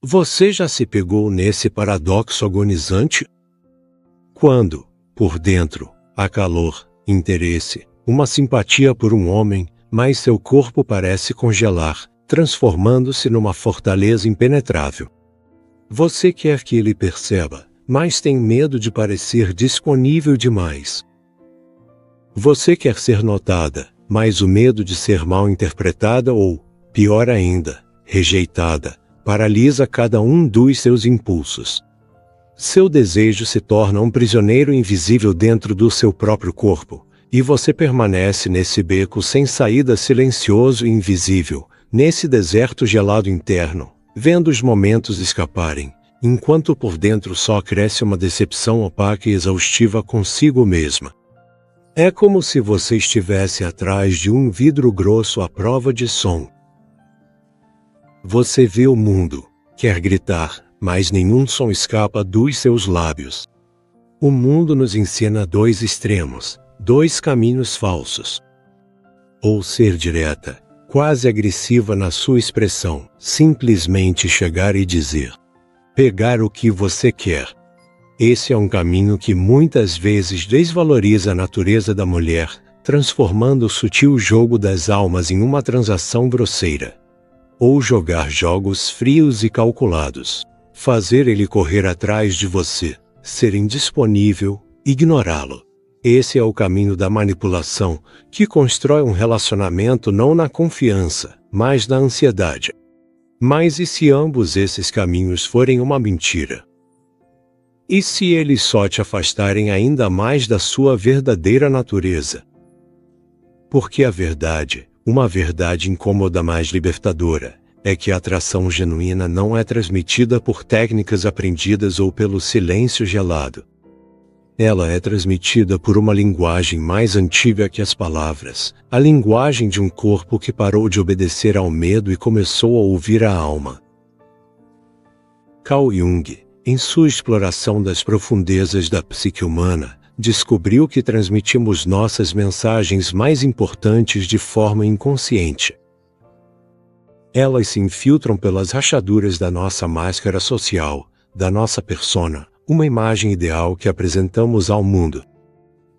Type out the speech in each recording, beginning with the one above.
Você já se pegou nesse paradoxo agonizante? Quando, por dentro, há calor, interesse, uma simpatia por um homem, mas seu corpo parece congelar, transformando-se numa fortaleza impenetrável. Você quer que ele perceba, mas tem medo de parecer disponível demais. Você quer ser notada, mas o medo de ser mal interpretada ou, pior ainda, rejeitada, paralisa cada um dos seus impulsos. Seu desejo se torna um prisioneiro invisível dentro do seu próprio corpo, e você permanece nesse beco sem saída, silencioso e invisível, nesse deserto gelado interno, vendo os momentos escaparem, enquanto por dentro só cresce uma decepção opaca e exaustiva consigo mesma. É como se você estivesse atrás de um vidro grosso à prova de som. Você vê o mundo, quer gritar, mas nenhum som escapa dos seus lábios. O mundo nos ensina dois extremos, dois caminhos falsos. Ou ser direta, quase agressiva na sua expressão, simplesmente chegar e dizer. Pegar o que você quer. Esse é um caminho que muitas vezes desvaloriza a natureza da mulher, transformando o sutil jogo das almas em uma transação grosseira. Ou jogar jogos frios e calculados. Fazer ele correr atrás de você, ser indisponível, ignorá-lo. Esse é o caminho da manipulação, que constrói um relacionamento não na confiança, mas na ansiedade. Mas e se ambos esses caminhos forem uma mentira? E se eles só te afastarem ainda mais da sua verdadeira natureza? Porque a verdade, uma verdade incômoda mais libertadora, é que a atração genuína não é transmitida por técnicas aprendidas ou pelo silêncio gelado. Ela é transmitida por uma linguagem mais antiga que as palavras, a linguagem de um corpo que parou de obedecer ao medo e começou a ouvir a alma. Carl Jung, em sua exploração das profundezas da psique humana, descobriu que transmitimos nossas mensagens mais importantes de forma inconsciente. Elas se infiltram pelas rachaduras da nossa máscara social, da nossa persona, uma imagem ideal que apresentamos ao mundo.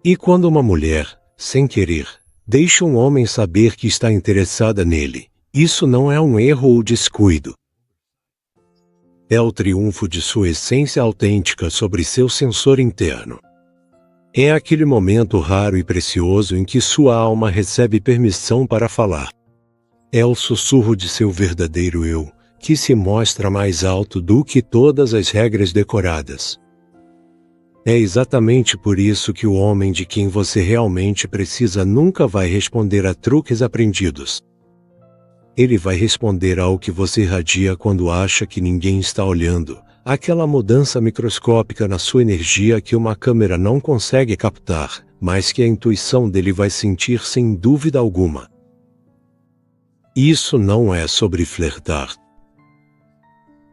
E quando uma mulher, sem querer, deixa um homem saber que está interessada nele, isso não é um erro ou descuido. É o triunfo de sua essência autêntica sobre seu sensor interno. É aquele momento raro e precioso em que sua alma recebe permissão para falar. É o sussurro de seu verdadeiro eu, que se mostra mais alto do que todas as regras decoradas. É exatamente por isso que o homem de quem você realmente precisa nunca vai responder a truques aprendidos. Ele vai responder ao que você irradia quando acha que ninguém está olhando, aquela mudança microscópica na sua energia que uma câmera não consegue captar, mas que a intuição dele vai sentir sem dúvida alguma. Isso não é sobre flertar.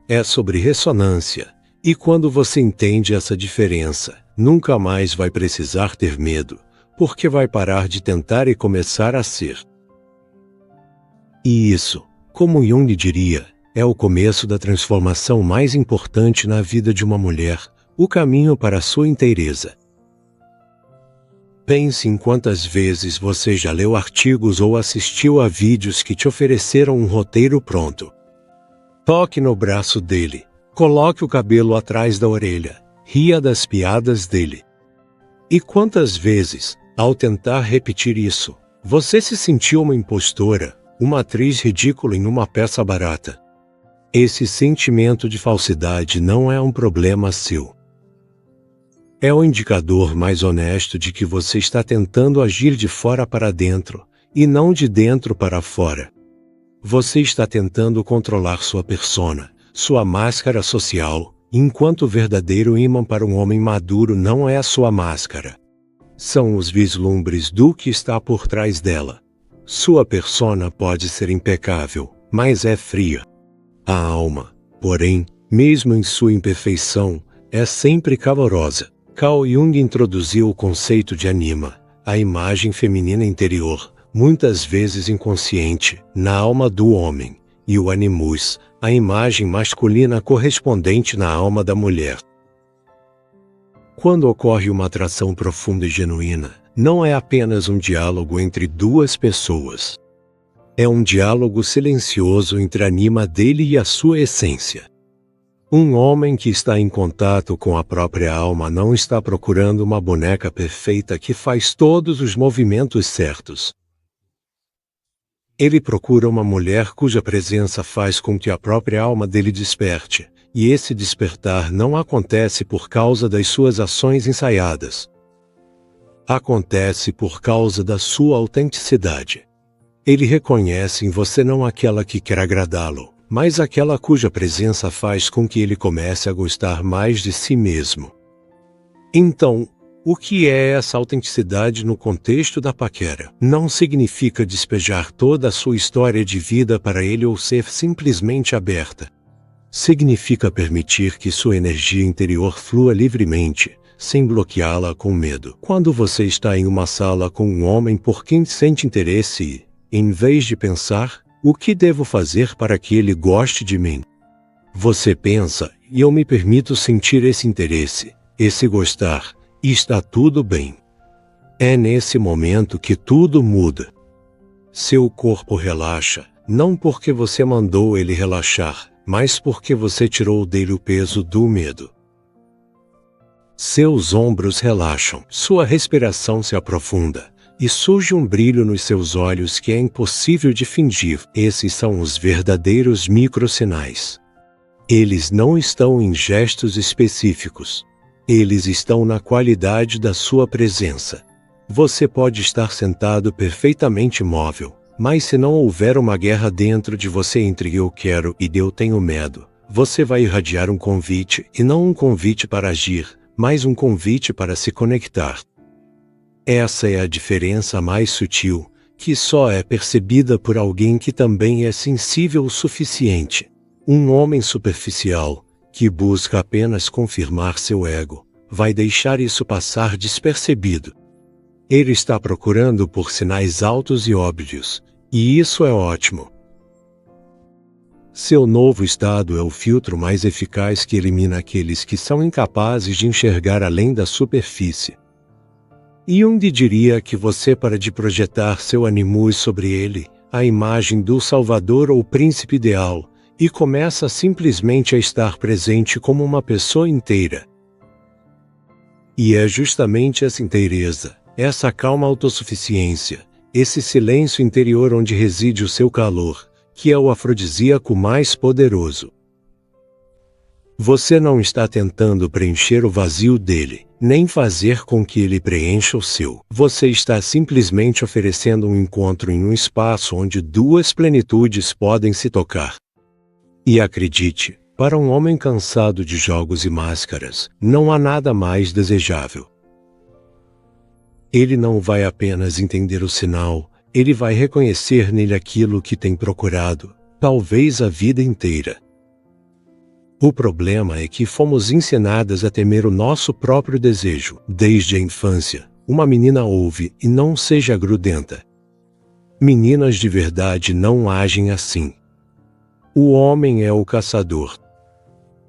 É sobre ressonância, e quando você entende essa diferença, nunca mais vai precisar ter medo, porque vai parar de tentar e começar a ser. E isso, como Jung diria, é o começo da transformação mais importante na vida de uma mulher, o caminho para a sua inteireza. Pense em quantas vezes você já leu artigos ou assistiu a vídeos que te ofereceram um roteiro pronto. Toque no braço dele, coloque o cabelo atrás da orelha, ria das piadas dele. E quantas vezes, ao tentar repetir isso, você se sentiu uma impostora, uma atriz ridícula em uma peça barata? Esse sentimento de falsidade não é um problema seu. É o indicador mais honesto de que você está tentando agir de fora para dentro, e não de dentro para fora. Você está tentando controlar sua persona, sua máscara social, enquanto o verdadeiro imã para um homem maduro não é a sua máscara. São os vislumbres do que está por trás dela. Sua persona pode ser impecável, mas é fria. A alma, porém, mesmo em sua imperfeição, é sempre calorosa. Carl Jung introduziu o conceito de anima, a imagem feminina interior, muitas vezes inconsciente, na alma do homem, e o animus, a imagem masculina correspondente na alma da mulher. Quando ocorre uma atração profunda e genuína, não é apenas um diálogo entre duas pessoas. É um diálogo silencioso entre a anima dele e a sua essência. Um homem que está em contato com a própria alma não está procurando uma boneca perfeita que faz todos os movimentos certos. Ele procura uma mulher cuja presença faz com que a própria alma dele desperte, e esse despertar não acontece por causa das suas ações ensaiadas. Acontece por causa da sua autenticidade. Ele reconhece em você não aquela que quer agradá-lo, mas aquela cuja presença faz com que ele comece a gostar mais de si mesmo. Então, o que é essa autenticidade no contexto da paquera? Não significa despejar toda a sua história de vida para ele ou ser simplesmente aberta. Significa permitir que sua energia interior flua livremente, sem bloqueá-la com medo. Quando você está em uma sala com um homem por quem sente interesse e, em vez de pensar, o que devo fazer para que ele goste de mim? Você pensa, e eu me permito sentir esse interesse, esse gostar, e está tudo bem. É nesse momento que tudo muda. Seu corpo relaxa, não porque você mandou ele relaxar, mas porque você tirou dele o peso do medo. Seus ombros relaxam, sua respiração se aprofunda, e surge um brilho nos seus olhos que é impossível de fingir. Esses são os verdadeiros microsinais. Eles não estão em gestos específicos. Eles estão na qualidade da sua presença. Você pode estar sentado perfeitamente imóvel, mas se não houver uma guerra dentro de você entre eu quero e eu tenho medo, você vai irradiar um convite, e não um convite para agir, mas um convite para se conectar. Essa é a diferença mais sutil, que só é percebida por alguém que também é sensível o suficiente. Um homem superficial, que busca apenas confirmar seu ego, vai deixar isso passar despercebido. Ele está procurando por sinais altos e óbvios, e isso é ótimo. Seu novo estado é o filtro mais eficaz que elimina aqueles que são incapazes de enxergar além da superfície. Jung diria que você para de projetar seu animus sobre ele, a imagem do Salvador ou Príncipe ideal, e começa simplesmente a estar presente como uma pessoa inteira. E é justamente essa inteireza, essa calma autossuficiência, esse silêncio interior onde reside o seu calor, que é o afrodisíaco mais poderoso. Você não está tentando preencher o vazio dele, nem fazer com que ele preencha o seu. Você está simplesmente oferecendo um encontro em um espaço onde duas plenitudes podem se tocar. E acredite, para um homem cansado de jogos e máscaras, não há nada mais desejável. Ele não vai apenas entender o sinal, ele vai reconhecer nele aquilo que tem procurado, talvez a vida inteira. O problema é que fomos ensinadas a temer o nosso próprio desejo. Desde a infância, uma menina ouve e não seja grudenta. Meninas de verdade não agem assim. O homem é o caçador.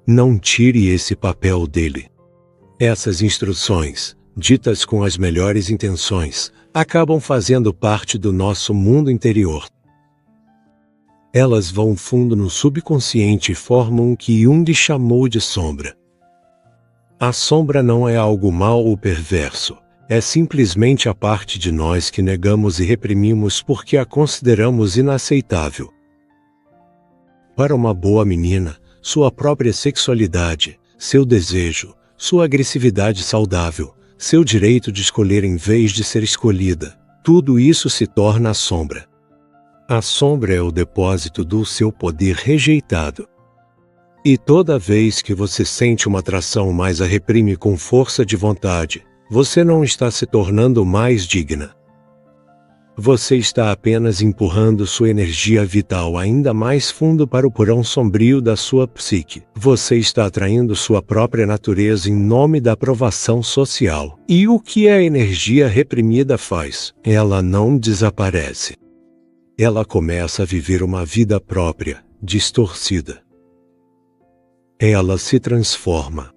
Não tire esse papel dele. Essas instruções, ditas com as melhores intenções, acabam fazendo parte do nosso mundo interior. Elas vão fundo no subconsciente e formam o que Jung chamou de sombra. A sombra não é algo mau ou perverso, é simplesmente a parte de nós que negamos e reprimimos porque a consideramos inaceitável. Para uma boa menina, sua própria sexualidade, seu desejo, sua agressividade saudável, seu direito de escolher em vez de ser escolhida, tudo isso se torna a sombra. A sombra é o depósito do seu poder rejeitado. E toda vez que você sente uma atração mas a reprime com força de vontade, você não está se tornando mais digna. Você está apenas empurrando sua energia vital ainda mais fundo para o porão sombrio da sua psique. Você está atraindo sua própria natureza em nome da aprovação social. E o que a energia reprimida faz? Ela não desaparece. Ela começa a viver uma vida própria, distorcida. Ela se transforma.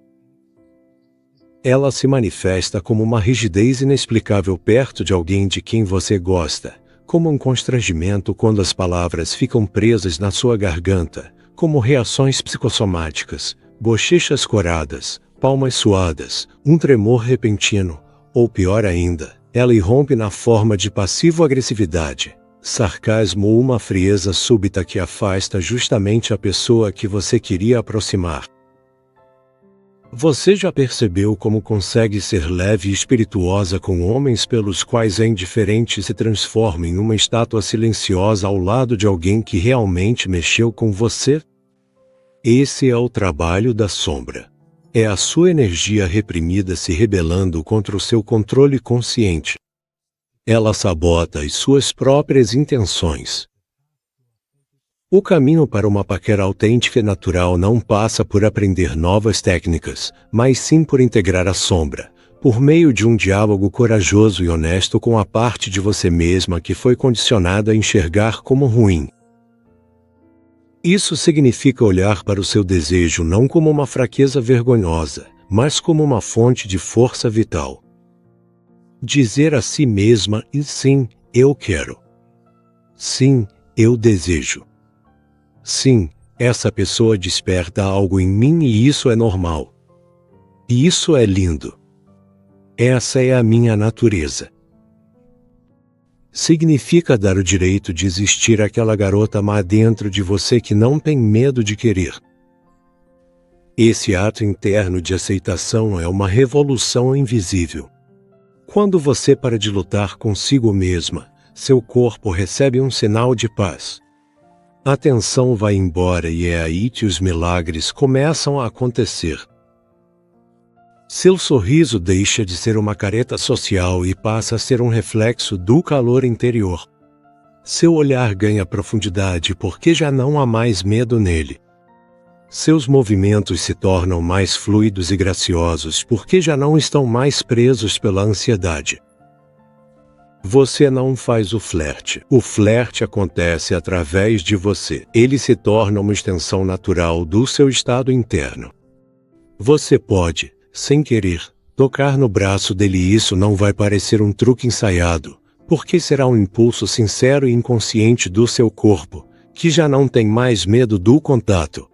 Ela se manifesta como uma rigidez inexplicável perto de alguém de quem você gosta, como um constrangimento quando as palavras ficam presas na sua garganta, como reações psicossomáticas, bochechas coradas, palmas suadas, um tremor repentino, ou pior ainda, ela irrompe na forma de passivo-agressividade, sarcasmo ou uma frieza súbita que afasta justamente a pessoa que você queria aproximar. Você já percebeu como consegue ser leve e espirituosa com homens pelos quais é indiferente e se transforma em uma estátua silenciosa ao lado de alguém que realmente mexeu com você? Esse é o trabalho da sombra. É a sua energia reprimida se rebelando contra o seu controle consciente. Ela sabota as suas próprias intenções. O caminho para uma paquera autêntica e natural não passa por aprender novas técnicas, mas sim por integrar a sombra, por meio de um diálogo corajoso e honesto com a parte de você mesma que foi condicionada a enxergar como ruim. Isso significa olhar para o seu desejo não como uma fraqueza vergonhosa, mas como uma fonte de força vital. Dizer a si mesma, e sim, eu quero. Sim, eu desejo. Sim, essa pessoa desperta algo em mim e isso é normal. E isso é lindo. Essa é a minha natureza. Significa dar o direito de existir àquela garota má dentro de você que não tem medo de querer. Esse ato interno de aceitação é uma revolução invisível. Quando você para de lutar consigo mesma, seu corpo recebe um sinal de paz. A tensão vai embora e é aí que os milagres começam a acontecer. Seu sorriso deixa de ser uma careta social e passa a ser um reflexo do calor interior. Seu olhar ganha profundidade porque já não há mais medo nele. Seus movimentos se tornam mais fluidos e graciosos porque já não estão mais presos pela ansiedade. Você não faz o flerte acontece através de você. Ele se torna uma extensão natural do seu estado interno. Você pode, sem querer, tocar no braço dele e isso não vai parecer um truque ensaiado, porque será um impulso sincero e inconsciente do seu corpo, que já não tem mais medo do contato.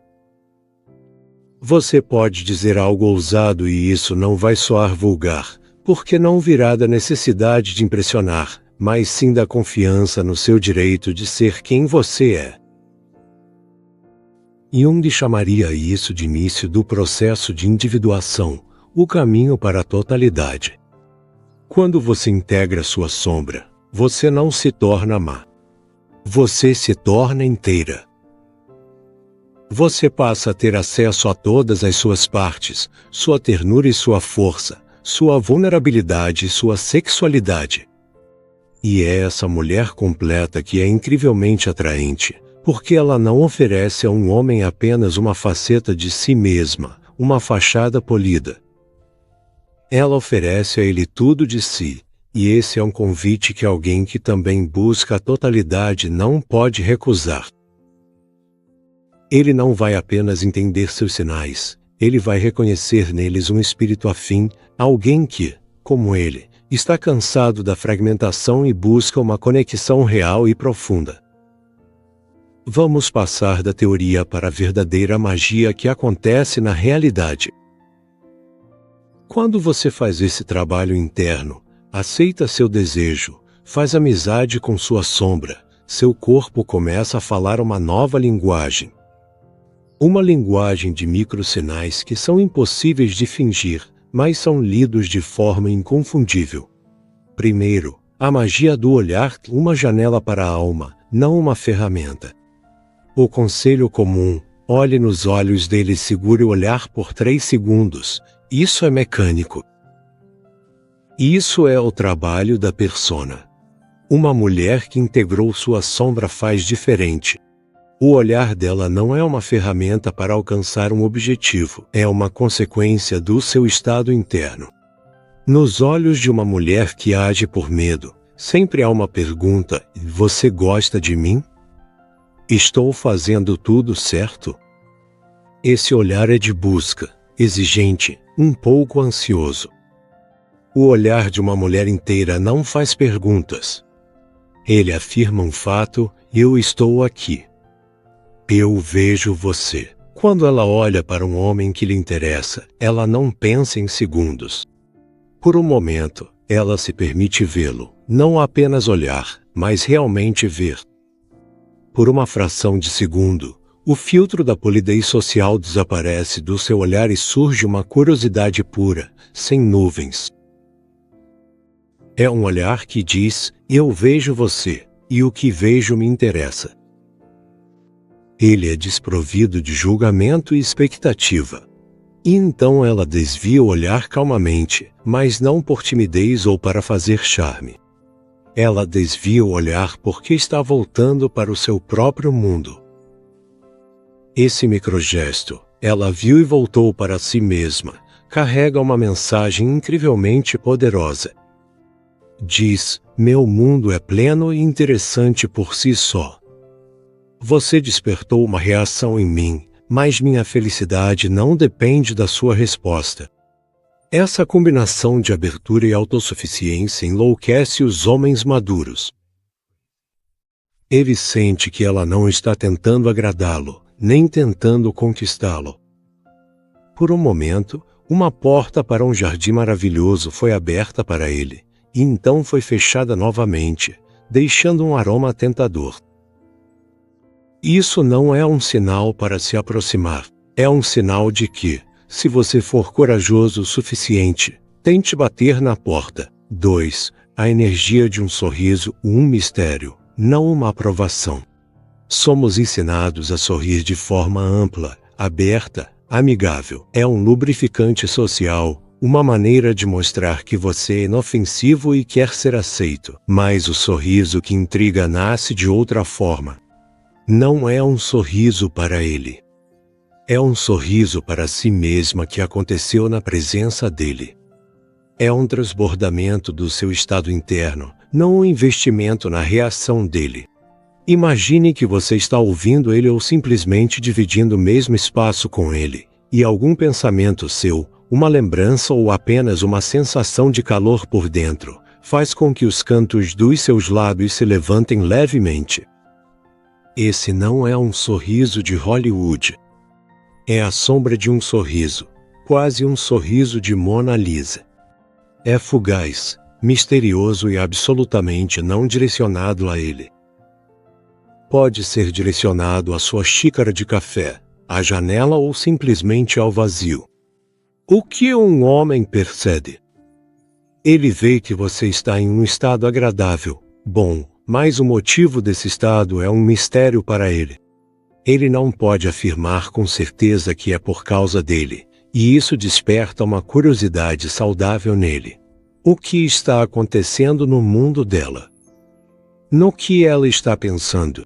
Você pode dizer algo ousado e isso não vai soar vulgar, porque não virá da necessidade de impressionar, mas sim da confiança no seu direito de ser quem você é. Jung chamaria isso de início do processo de individuação, o caminho para a totalidade. Quando você integra sua sombra, você não se torna má. Você se torna inteira. Você passa a ter acesso a todas as suas partes, sua ternura e sua força, sua vulnerabilidade e sua sexualidade. E é essa mulher completa que é incrivelmente atraente, porque ela não oferece a um homem apenas uma faceta de si mesma, uma fachada polida. Ela oferece a ele tudo de si, e esse é um convite que alguém que também busca a totalidade não pode recusar. Ele não vai apenas entender seus sinais, ele vai reconhecer neles um espírito afim, alguém que, como ele, está cansado da fragmentação e busca uma conexão real e profunda. Vamos passar da teoria para a verdadeira magia que acontece na realidade. Quando você faz esse trabalho interno, aceita seu desejo, faz amizade com sua sombra, seu corpo começa a falar uma nova linguagem. Uma linguagem de microsinais que são impossíveis de fingir, mas são lidos de forma inconfundível. Primeiro, a magia do olhar, uma janela para a alma, não uma ferramenta. O conselho comum, olhe nos olhos dele e segure o olhar por 3 segundos, isso é mecânico. Isso é o trabalho da persona. Uma mulher que integrou sua sombra faz diferente. O olhar dela não é uma ferramenta para alcançar um objetivo, é uma consequência do seu estado interno. Nos olhos de uma mulher que age por medo, sempre há uma pergunta: você gosta de mim? Estou fazendo tudo certo? Esse olhar é de busca, exigente, um pouco ansioso. O olhar de uma mulher inteira não faz perguntas. Ele afirma um fato: eu estou aqui. Eu vejo você. Quando ela olha para um homem que lhe interessa, ela não pensa em segundos. Por um momento, ela se permite vê-lo, não apenas olhar, mas realmente ver. Por uma fração de segundo, o filtro da polidez social desaparece do seu olhar e surge uma curiosidade pura, sem nuvens. É um olhar que diz: eu vejo você, e o que vejo me interessa. Ele é desprovido de julgamento e expectativa. E então ela desvia o olhar calmamente, mas não por timidez ou para fazer charme. Ela desvia o olhar porque está voltando para o seu próprio mundo. Esse microgesto, ela viu e voltou para si mesma, carrega uma mensagem incrivelmente poderosa. Diz: meu mundo é pleno e interessante por si só. Você despertou uma reação em mim, mas minha felicidade não depende da sua resposta. Essa combinação de abertura e autossuficiência enlouquece os homens maduros. Ele sente que ela não está tentando agradá-lo, nem tentando conquistá-lo. Por um momento, uma porta para um jardim maravilhoso foi aberta para ele, e então foi fechada novamente, deixando um aroma tentador. Isso não é um sinal para se aproximar, é um sinal de que, se você for corajoso o suficiente, tente bater na porta. 2. A energia de um sorriso, um mistério, não uma aprovação. Somos ensinados a sorrir de forma ampla, aberta, amigável. É um lubrificante social, uma maneira de mostrar que você é inofensivo e quer ser aceito. Mas o sorriso que intriga nasce de outra forma. Não é um sorriso para ele. É um sorriso para si mesma que aconteceu na presença dele. É um transbordamento do seu estado interno, não um investimento na reação dele. Imagine que você está ouvindo ele ou simplesmente dividindo o mesmo espaço com ele, e algum pensamento seu, uma lembrança ou apenas uma sensação de calor por dentro, faz com que os cantos dos seus lábios se levantem levemente. Esse não é um sorriso de Hollywood. É a sombra de um sorriso, quase um sorriso de Mona Lisa. É fugaz, misterioso e absolutamente não direcionado a ele. Pode ser direcionado à sua xícara de café, à janela ou simplesmente ao vazio. O que um homem percebe? Ele vê que você está em um estado agradável, bom, mas o motivo desse estado é um mistério para ele. Ele não pode afirmar com certeza que é por causa dele, e isso desperta uma curiosidade saudável nele. O que está acontecendo no mundo dela? No que ela está pensando?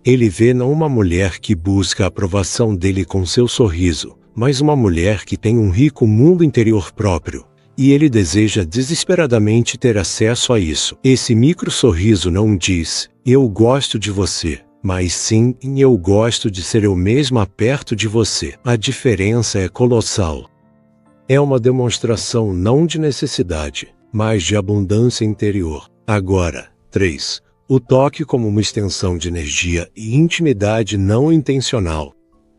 Ele vê não uma mulher que busca a aprovação dele com seu sorriso, mas uma mulher que tem um rico mundo interior próprio, e ele deseja desesperadamente ter acesso a isso. Esse micro-sorriso não diz: eu gosto de você, mas sim: eu gosto de ser eu mesma perto de você. A diferença é colossal. É uma demonstração não de necessidade, mas de abundância interior. Agora, 3. O toque como uma extensão de energia e intimidade não intencional.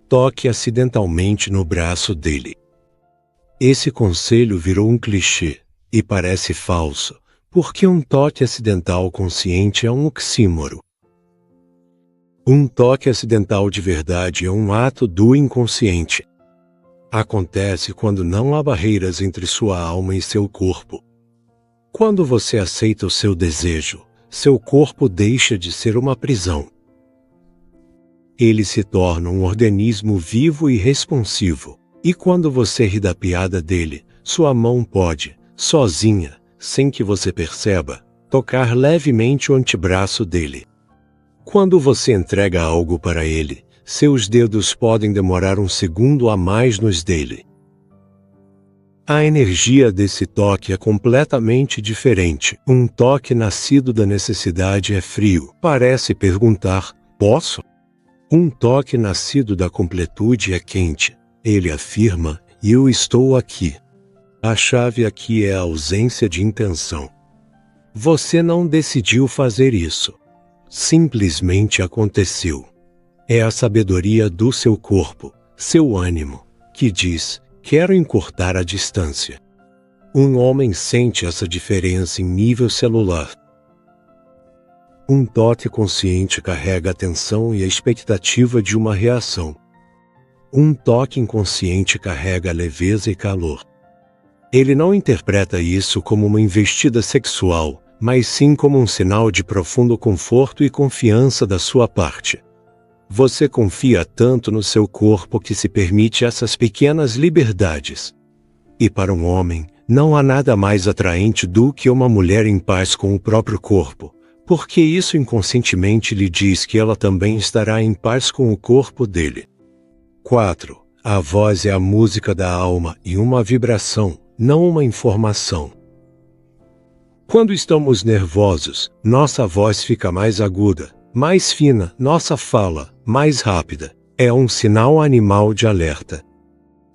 Toque acidentalmente no braço dele. Esse conselho virou um clichê, e parece falso, porque um toque acidental consciente é um oxímoro. Um toque acidental de verdade é um ato do inconsciente. Acontece quando não há barreiras entre sua alma e seu corpo. Quando você aceita o seu desejo, seu corpo deixa de ser uma prisão. Ele se torna um organismo vivo e responsivo. E quando você ri da piada dele, sua mão pode, sozinha, sem que você perceba, tocar levemente o antebraço dele. Quando você entrega algo para ele, seus dedos podem demorar um segundo a mais nos dele. A energia desse toque é completamente diferente. Um toque nascido da necessidade é frio. Parece perguntar: posso? Um toque nascido da completude é quente. Ele afirma: eu estou aqui. A chave aqui é a ausência de intenção. Você não decidiu fazer isso. Simplesmente aconteceu. É a sabedoria do seu corpo, seu ânimo, que diz: quero encurtar a distância. Um homem sente essa diferença em nível celular. Um toque consciente carrega a atenção e a expectativa de uma reação. Um toque inconsciente carrega leveza e calor. Ele não interpreta isso como uma investida sexual, mas sim como um sinal de profundo conforto e confiança da sua parte. Você confia tanto no seu corpo que se permite essas pequenas liberdades. E para um homem, não há nada mais atraente do que uma mulher em paz com o próprio corpo, porque isso inconscientemente lhe diz que ela também estará em paz com o corpo dele. 4. A voz é a música da alma e uma vibração, não uma informação. Quando estamos nervosos, nossa voz fica mais aguda, mais fina, nossa fala, mais rápida. É um sinal animal de alerta.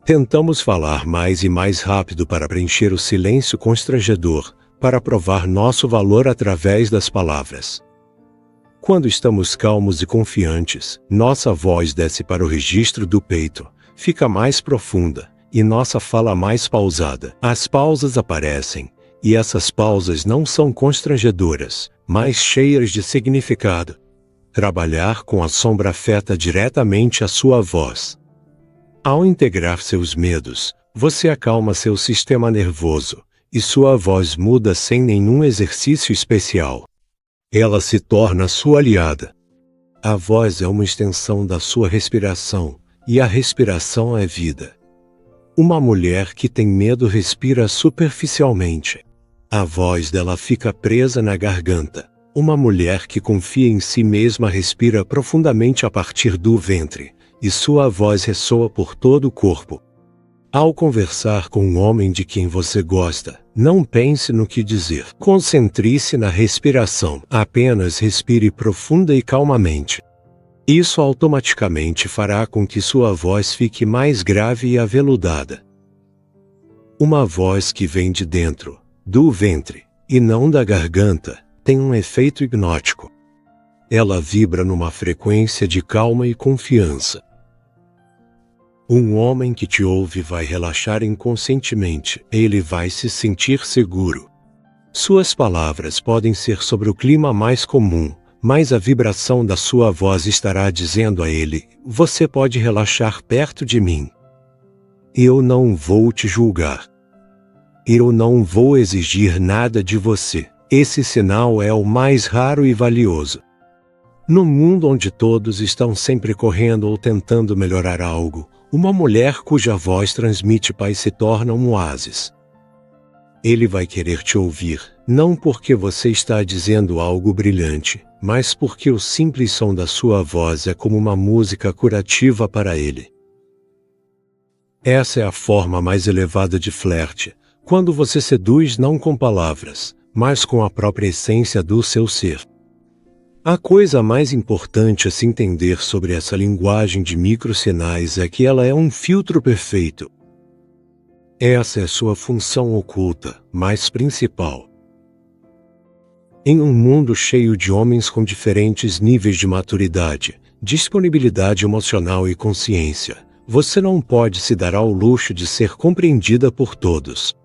Tentamos falar mais e mais rápido para preencher o silêncio constrangedor, para provar nosso valor através das palavras. Quando estamos calmos e confiantes, nossa voz desce para o registro do peito, fica mais profunda, e nossa fala mais pausada. As pausas aparecem, e essas pausas não são constrangedoras, mas cheias de significado. Trabalhar com a sombra afeta diretamente a sua voz. Ao integrar seus medos, você acalma seu sistema nervoso, e sua voz muda sem nenhum exercício especial. Ela se torna sua aliada. A voz é uma extensão da sua respiração, e a respiração é vida. Uma mulher que tem medo respira superficialmente. A voz dela fica presa na garganta. Uma mulher que confia em si mesma respira profundamente a partir do ventre, e sua voz ressoa por todo o corpo. Ao conversar com um homem de quem você gosta, não pense no que dizer. Concentre-se na respiração. Apenas respire profunda e calmamente. Isso automaticamente fará com que sua voz fique mais grave e aveludada. Uma voz que vem de dentro, do ventre, e não da garganta, tem um efeito hipnótico. Ela vibra numa frequência de calma e confiança. Um homem que te ouve vai relaxar inconscientemente. Ele vai se sentir seguro. Suas palavras podem ser sobre o clima mais comum, mas a vibração da sua voz estará dizendo a ele: você pode relaxar perto de mim. Eu não vou te julgar. Eu não vou exigir nada de você. Esse sinal é o mais raro e valioso. No mundo onde todos estão sempre correndo ou tentando melhorar algo, uma mulher cuja voz transmite paz se torna um oásis. Ele vai querer te ouvir, não porque você está dizendo algo brilhante, mas porque o simples som da sua voz é como uma música curativa para ele. Essa é a forma mais elevada de flerte, quando você seduz não com palavras, mas com a própria essência do seu ser. A coisa mais importante a se entender sobre essa linguagem de microsinais é que ela é um filtro perfeito. Essa é sua função oculta, mas principal. Em um mundo cheio de homens com diferentes níveis de maturidade, disponibilidade emocional e consciência, você não pode se dar ao luxo de ser compreendida por todos.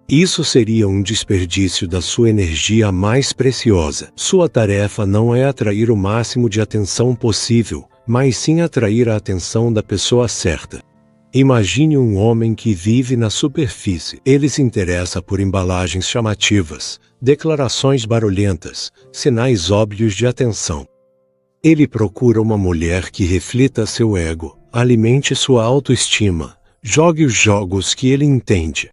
Isso seria um desperdício da sua energia mais preciosa. Sua tarefa não é atrair o máximo de atenção possível, mas sim atrair a atenção da pessoa certa. Imagine um homem que vive na superfície. Ele se interessa por embalagens chamativas, declarações barulhentas, sinais óbvios de atenção. Ele procura uma mulher que reflita seu ego, alimente sua autoestima, jogue os jogos que ele entende.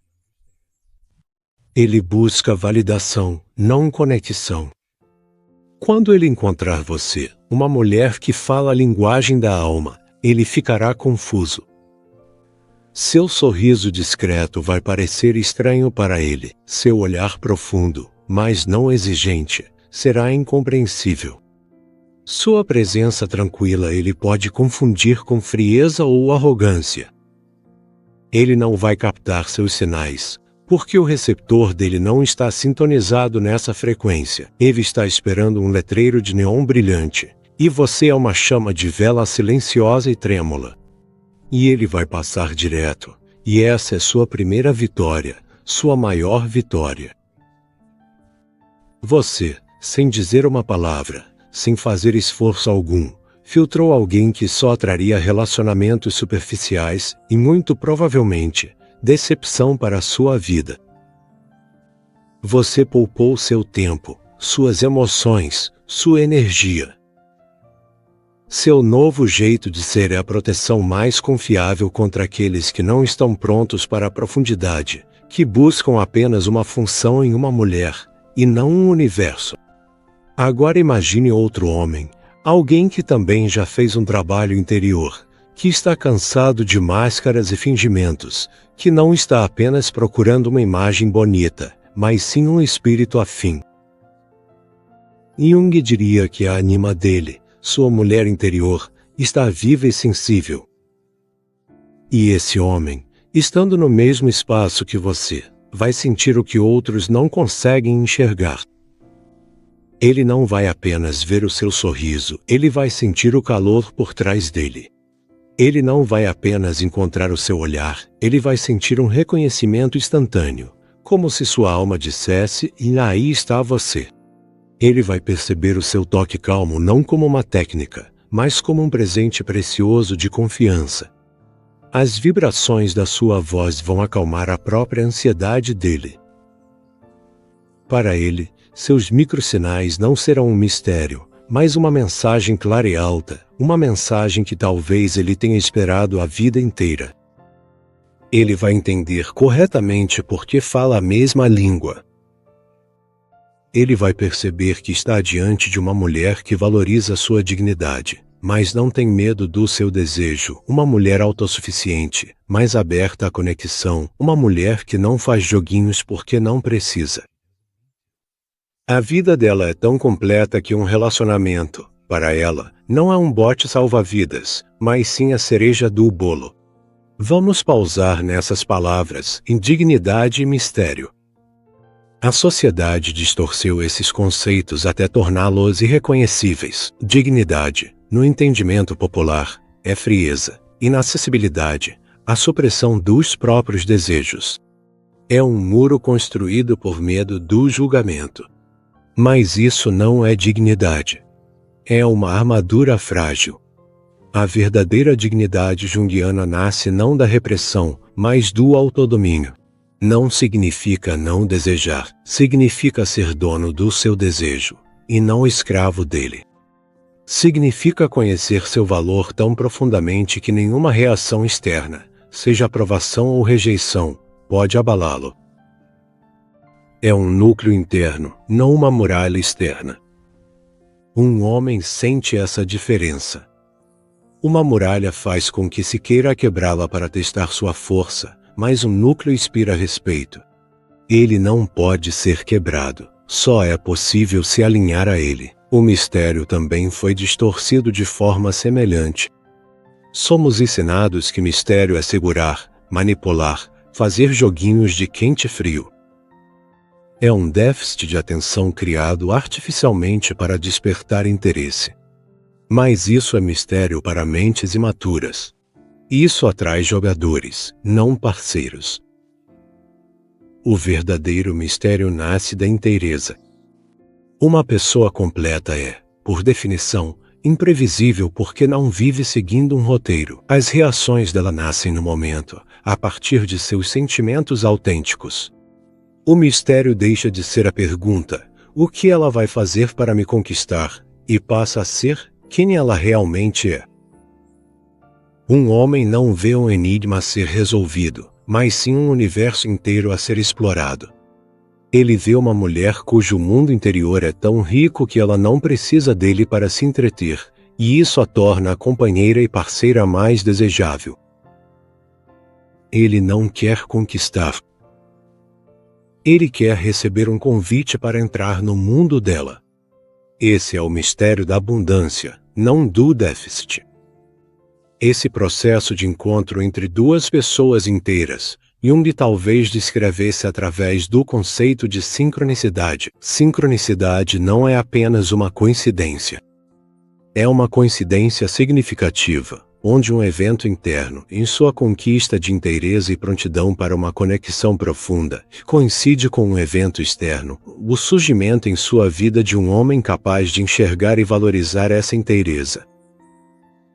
Ele busca validação, não conexão. Quando ele encontrar você, uma mulher que fala a linguagem da alma, ele ficará confuso. Seu sorriso discreto vai parecer estranho para ele. Seu olhar profundo, mas não exigente, será incompreensível. Sua presença tranquila ele pode confundir com frieza ou arrogância. Ele não vai captar seus sinais, porque o receptor dele não está sintonizado nessa frequência. Ele está esperando um letreiro de neon brilhante, e você é uma chama de vela silenciosa e trêmula. E ele vai passar direto, e essa é sua primeira vitória, sua maior vitória. Você, sem dizer uma palavra, sem fazer esforço algum, filtrou alguém que só traria relacionamentos superficiais e, muito provavelmente, decepção para a sua vida. Você poupou seu tempo, suas emoções, sua energia. Seu novo jeito de ser é a proteção mais confiável contra aqueles que não estão prontos para a profundidade, que buscam apenas uma função em uma mulher, e não um universo. Agora imagine outro homem, alguém que também já fez um trabalho interior, que está cansado de máscaras e fingimentos, que não está apenas procurando uma imagem bonita, mas sim um espírito afim. Jung diria que a anima dele, sua mulher interior, está viva e sensível. E esse homem, estando no mesmo espaço que você, vai sentir o que outros não conseguem enxergar. Ele não vai apenas ver o seu sorriso, ele vai sentir o calor por trás dele. Ele não vai apenas encontrar o seu olhar, ele vai sentir um reconhecimento instantâneo, como se sua alma dissesse, e aí está você. Ele vai perceber o seu toque calmo não como uma técnica, mas como um presente precioso de confiança. As vibrações da sua voz vão acalmar a própria ansiedade dele. Para ele, seus microsinais não serão um mistério, mas uma mensagem clara e alta, uma mensagem que talvez ele tenha esperado a vida inteira. Ele vai entender corretamente porque fala a mesma língua. Ele vai perceber que está diante de uma mulher que valoriza sua dignidade, mas não tem medo do seu desejo, uma mulher autossuficiente, mais aberta à conexão, uma mulher que não faz joguinhos porque não precisa. A vida dela é tão completa que um relacionamento, para ela, não é um bote salva-vidas, mas sim a cereja do bolo. Vamos pausar nessas palavras, indignidade e mistério. A sociedade distorceu esses conceitos até torná-los irreconhecíveis. Dignidade, no entendimento popular, é frieza, inacessibilidade, a supressão dos próprios desejos. É um muro construído por medo do julgamento. Mas isso não é dignidade. É uma armadura frágil. A verdadeira dignidade junguiana nasce não da repressão, mas do autodomínio. Não significa não desejar, significa ser dono do seu desejo, e não escravo dele. Significa conhecer seu valor tão profundamente que nenhuma reação externa, seja aprovação ou rejeição, pode abalá-lo. É um núcleo interno, não uma muralha externa. Um homem sente essa diferença. Uma muralha faz com que se queira quebrá-la para testar sua força, mas um núcleo inspira respeito. Ele não pode ser quebrado, só é possível se alinhar a ele. O mistério também foi distorcido de forma semelhante. Somos ensinados que mistério é segurar, manipular, fazer joguinhos de quente e frio. É um déficit de atenção criado artificialmente para despertar interesse. Mas isso é mistério para mentes imaturas. Isso atrai jogadores, não parceiros. O verdadeiro mistério nasce da inteireza. Uma pessoa completa é, por definição, imprevisível porque não vive seguindo um roteiro. As reações dela nascem no momento, a partir de seus sentimentos autênticos. O mistério deixa de ser a pergunta, o que ela vai fazer para me conquistar, e passa a ser quem ela realmente é. Um homem não vê um enigma a ser resolvido, mas sim um universo inteiro a ser explorado. Ele vê uma mulher cujo mundo interior é tão rico que ela não precisa dele para se entreter, e isso a torna a companheira e parceira mais desejável. Ele não quer conquistar. Ele quer receber um convite para entrar no mundo dela. Esse é o mistério da abundância, não do déficit. Esse processo de encontro entre duas pessoas inteiras, Jung talvez descrevesse através do conceito de sincronicidade. Sincronicidade não é apenas uma coincidência. É uma coincidência significativa, onde um evento interno, em sua conquista de inteireza e prontidão para uma conexão profunda, coincide com um evento externo, o surgimento em sua vida de um homem capaz de enxergar e valorizar essa inteireza.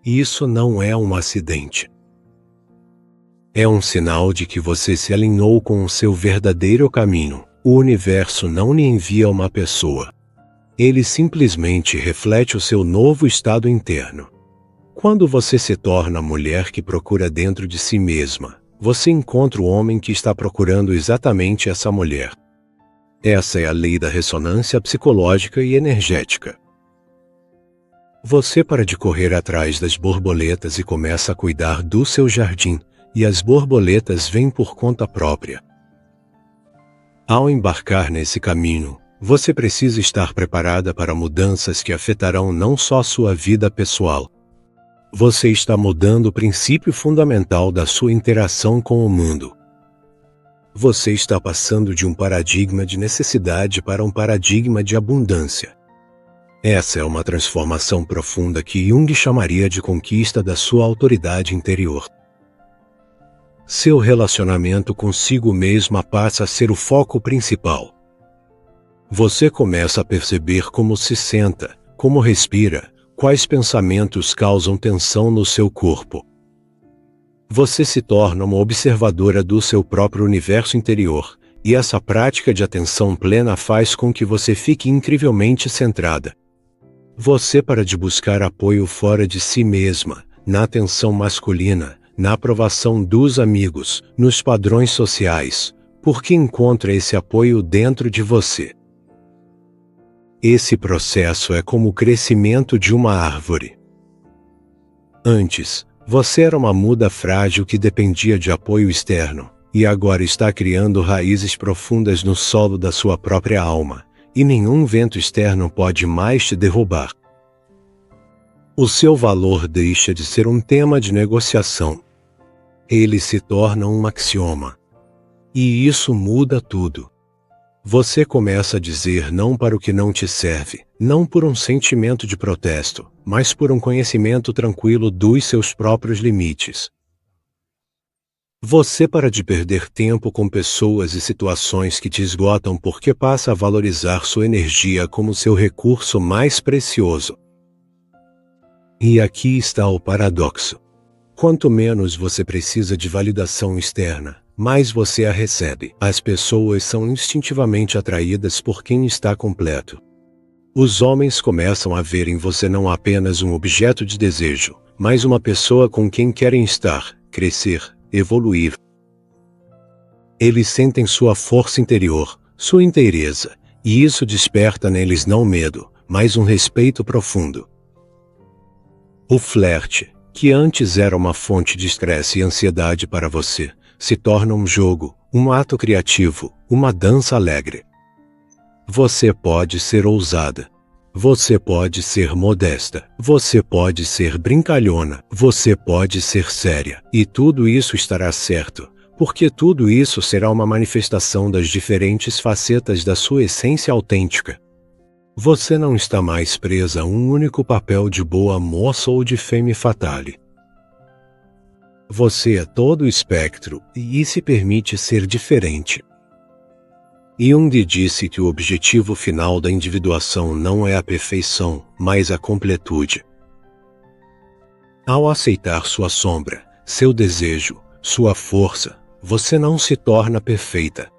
Isso não é um acidente. É um sinal de que você se alinhou com o seu verdadeiro caminho. O universo não lhe envia uma pessoa. Ele simplesmente reflete o seu novo estado interno. Quando você se torna a mulher que procura dentro de si mesma, você encontra o homem que está procurando exatamente essa mulher. Essa é a lei da ressonância psicológica e energética. Você para de correr atrás das borboletas e começa a cuidar do seu jardim, e as borboletas vêm por conta própria. Ao embarcar nesse caminho, você precisa estar preparada para mudanças que afetarão não só sua vida pessoal. Você está mudando o princípio fundamental da sua interação com o mundo. Você está passando de um paradigma de necessidade para um paradigma de abundância. Essa é uma transformação profunda que Jung chamaria de conquista da sua autoridade interior. Seu relacionamento consigo mesma passa a ser o foco principal. Você começa a perceber como se senta, como respira, quais pensamentos causam tensão no seu corpo. Você se torna uma observadora do seu próprio universo interior, e essa prática de atenção plena faz com que você fique incrivelmente centrada. Você para de buscar apoio fora de si mesma, na atenção masculina, na aprovação dos amigos, nos padrões sociais, porque encontra esse apoio dentro de você. Esse processo é como o crescimento de uma árvore. Antes, você era uma muda frágil que dependia de apoio externo, e agora está criando raízes profundas no solo da sua própria alma, e nenhum vento externo pode mais te derrubar. O seu valor deixa de ser um tema de negociação. Ele se torna um axioma. E isso muda tudo. Você começa a dizer não para o que não te serve, não por um sentimento de protesto, mas por um conhecimento tranquilo dos seus próprios limites. Você para de perder tempo com pessoas e situações que te esgotam porque passa a valorizar sua energia como seu recurso mais precioso. E aqui está o paradoxo. Quanto menos você precisa de validação externa, mais você a recebe. As pessoas são instintivamente atraídas por quem está completo. Os homens começam a ver em você não apenas um objeto de desejo, mas uma pessoa com quem querem estar, crescer, evoluir. Eles sentem sua força interior, sua inteireza, e isso desperta neles não medo, mas um respeito profundo. O flerte, que antes era uma fonte de estresse e ansiedade para você, se torna um jogo, um ato criativo, uma dança alegre. Você pode ser ousada. Você pode ser modesta. Você pode ser brincalhona. Você pode ser séria. E tudo isso estará certo, porque tudo isso será uma manifestação das diferentes facetas da sua essência autêntica. Você não está mais presa a um único papel de boa moça ou de femme fatale. Você é todo o espectro e se permite ser diferente. Jung disse que o objetivo final da individuação não é a perfeição, mas a completude. Ao aceitar sua sombra, seu desejo, sua força, você não se torna perfeita.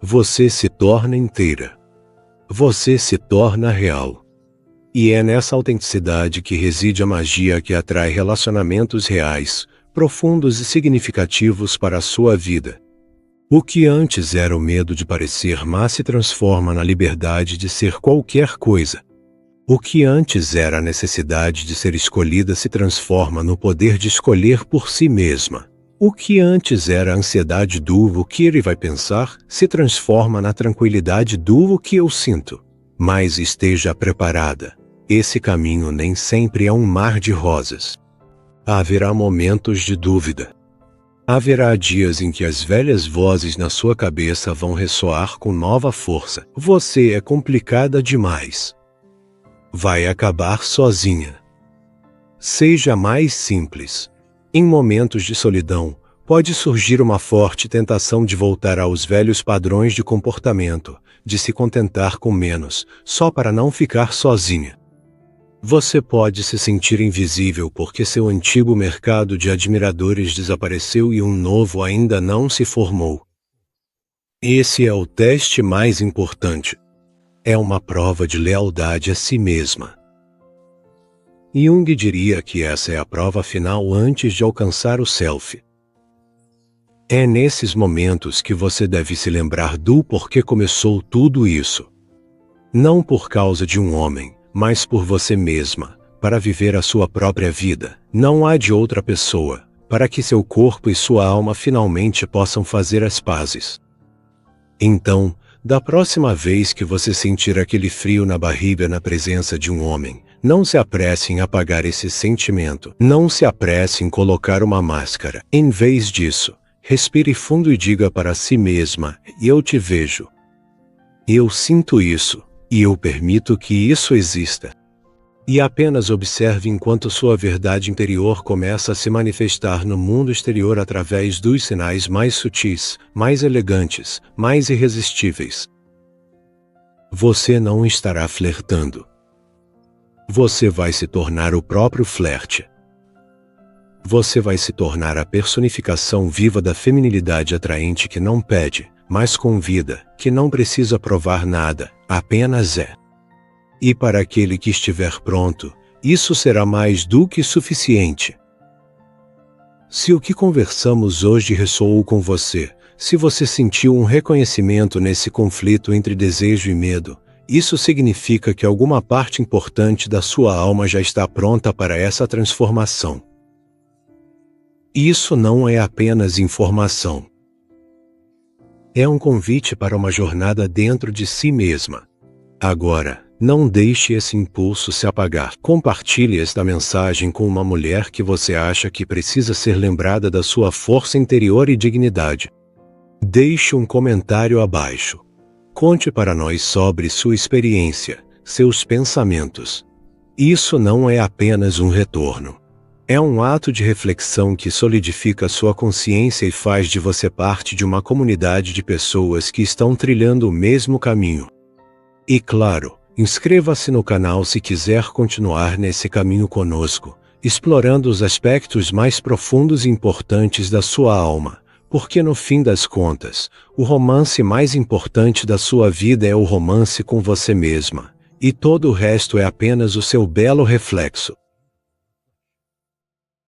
Você se torna inteira. Você se torna real. E é nessa autenticidade que reside a magia que atrai relacionamentos reais, profundos e significativos para a sua vida. O que antes era o medo de parecer má se transforma na liberdade de ser qualquer coisa. O que antes era a necessidade de ser escolhida se transforma no poder de escolher por si mesma. O que antes era a ansiedade do o que ele vai pensar se transforma na tranquilidade do o que eu sinto. Mas esteja preparada. Esse caminho nem sempre é um mar de rosas. Haverá momentos de dúvida. Haverá dias em que as velhas vozes na sua cabeça vão ressoar com nova força. Você é complicada demais. Vai acabar sozinha. Seja mais simples. Em momentos de solidão, pode surgir uma forte tentação de voltar aos velhos padrões de comportamento, de se contentar com menos, só para não ficar sozinha. Você pode se sentir invisível porque seu antigo mercado de admiradores desapareceu e um novo ainda não se formou. Esse é o teste mais importante. É uma prova de lealdade a si mesma. Jung diria que essa é a prova final antes de alcançar o self. É nesses momentos que você deve se lembrar do porquê começou tudo isso. Não por causa de um homem, mas por você mesma, para viver a sua própria vida. Não há de outra pessoa, para que seu corpo e sua alma finalmente possam fazer as pazes. Então, da próxima vez que você sentir aquele frio na barriga na presença de um homem, não se apresse em apagar esse sentimento. Não se apresse em colocar uma máscara. Em vez disso, respire fundo e diga para si mesma: eu te vejo. Eu sinto isso, e eu permito que isso exista. E apenas observe enquanto sua verdade interior começa a se manifestar no mundo exterior através dos sinais mais sutis, mais elegantes, mais irresistíveis. Você não estará flertando. Você vai se tornar o próprio flerte. Você vai se tornar a personificação viva da feminilidade atraente que não pede, mas convida, que não precisa provar nada, apenas é. E para aquele que estiver pronto, isso será mais do que suficiente. Se o que conversamos hoje ressoou com você, se você sentiu um reconhecimento nesse conflito entre desejo e medo, isso significa que alguma parte importante da sua alma já está pronta para essa transformação. Isso não é apenas informação. É um convite para uma jornada dentro de si mesma. Agora, não deixe esse impulso se apagar. Compartilhe esta mensagem com uma mulher que você acha que precisa ser lembrada da sua força interior e dignidade. Deixe um comentário abaixo. Conte para nós sobre sua experiência, seus pensamentos. Isso não é apenas um retorno. É um ato de reflexão que solidifica sua consciência e faz de você parte de uma comunidade de pessoas que estão trilhando o mesmo caminho. E claro, inscreva-se no canal se quiser continuar nesse caminho conosco, explorando os aspectos mais profundos e importantes da sua alma. Porque no fim das contas, o romance mais importante da sua vida é o romance com você mesma, e todo o resto é apenas o seu belo reflexo.